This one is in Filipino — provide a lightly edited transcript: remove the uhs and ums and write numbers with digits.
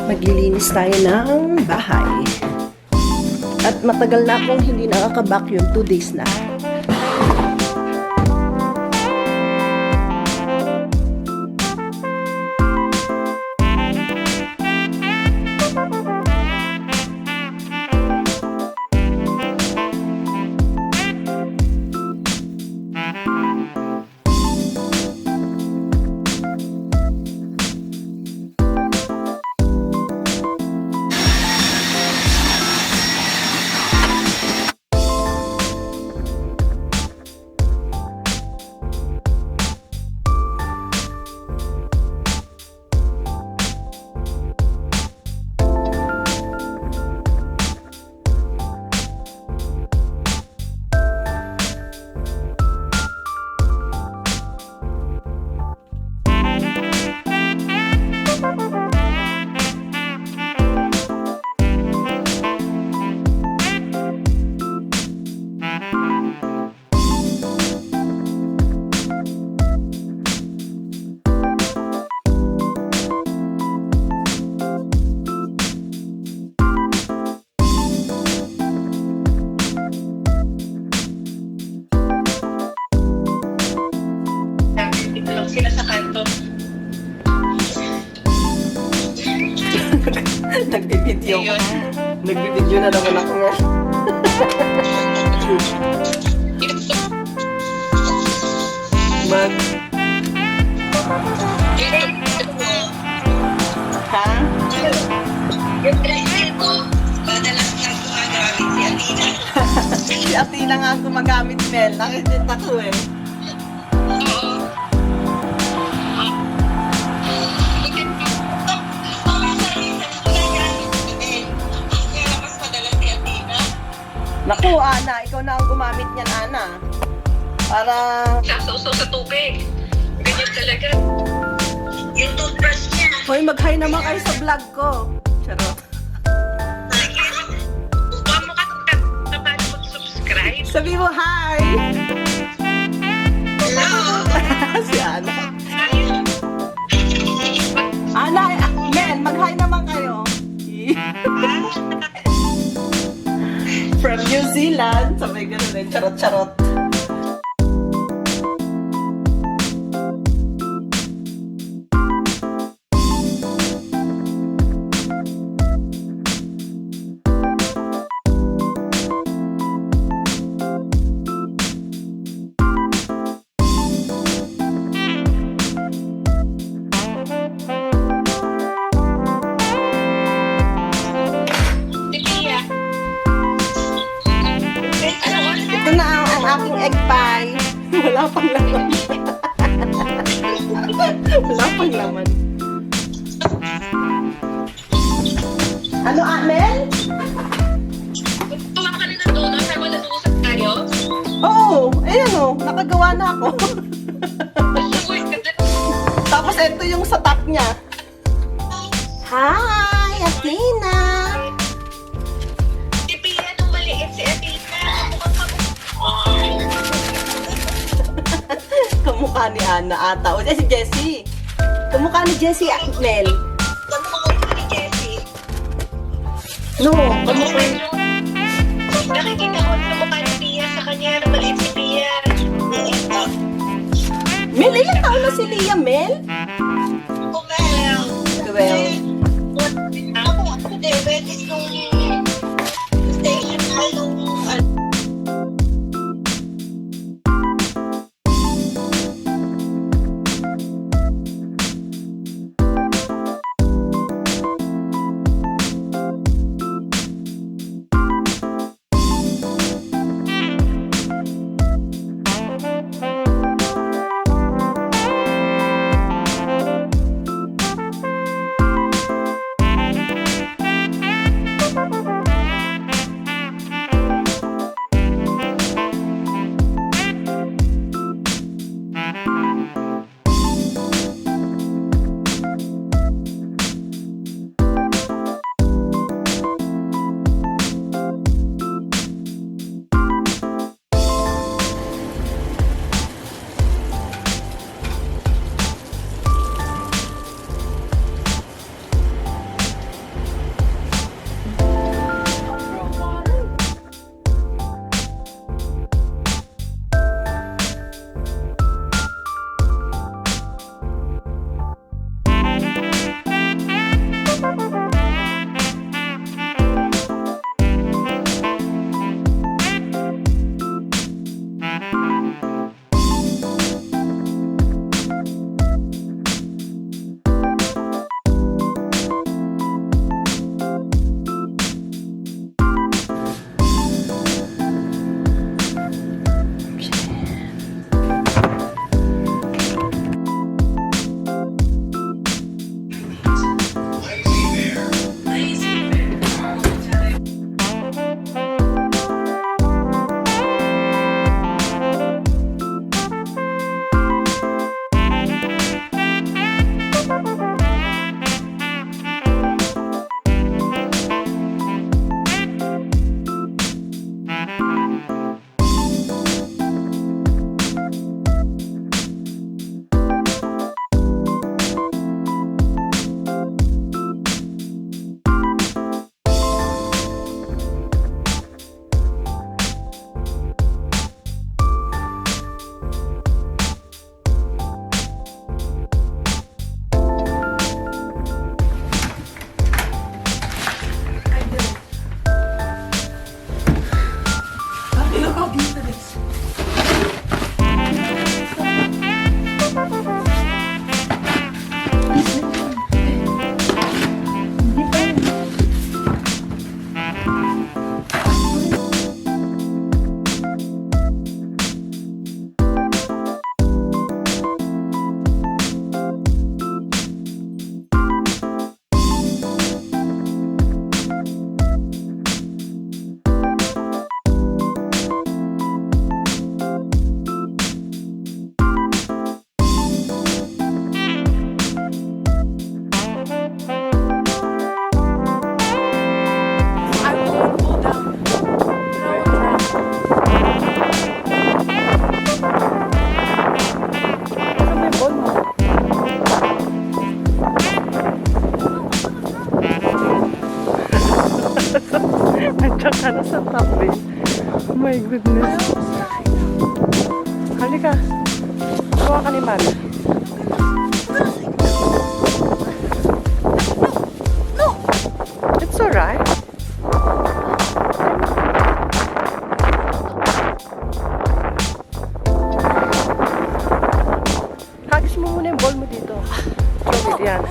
Maglilinis tayo ng bahay. At matagal na akong hindi nakaka-vacuum, 2 days na. Sila sa kanto. Nagbibideo. Nagbibideo na naman ako nga. Mag... Ha? Yung driver ko, madalas lang gumagamit si Athena. Si Athena nga gumagamit, Mel. Nakikita ko eh. Oo. Naku, Ana, ikaw na ang gumamit niyan, Ana. Para... Sasawsaw sa tubig. Ganyan talaga. Yung toothbrush niya. Hoy, mag-hi naman kayo sa vlog ko. Charot. Huwag mo ka paano mag-subscribe. Sabi mo, hi! Hello! Si Ana. Ana, Mel, mag-hi naman kayo. From New Zealand. Sabay gano'n eh. Charot-charot. Ito na ang aking egg pie. Wala pang laman. Wala pang laman. Ano, Amel? Tumak ka rin ng donut para nag-uusap tayo. Oo, ayan o. Nakagawa na ako. Tapos ito yung sa top niya. Hi, Athena! Si Pia nung maliit si Athena. Kamukha ni Ana ata. O, si Jessie. Kamukha ni Jessie, Mel. Kamukha ni Jessie. No, kamukha ni... Nakikita ko kamukha ni Pia sa kanya na maliit si Pia. Mel, ilang taon na si Lia, Mel? Kumel. 12. Ako, diabetes nung station na nung Ano sa tabi? Oh my goodness. Halika. Kuha ka ni Mami. No! It's alright. Hagis mo muna yung ball mo dito. Yan.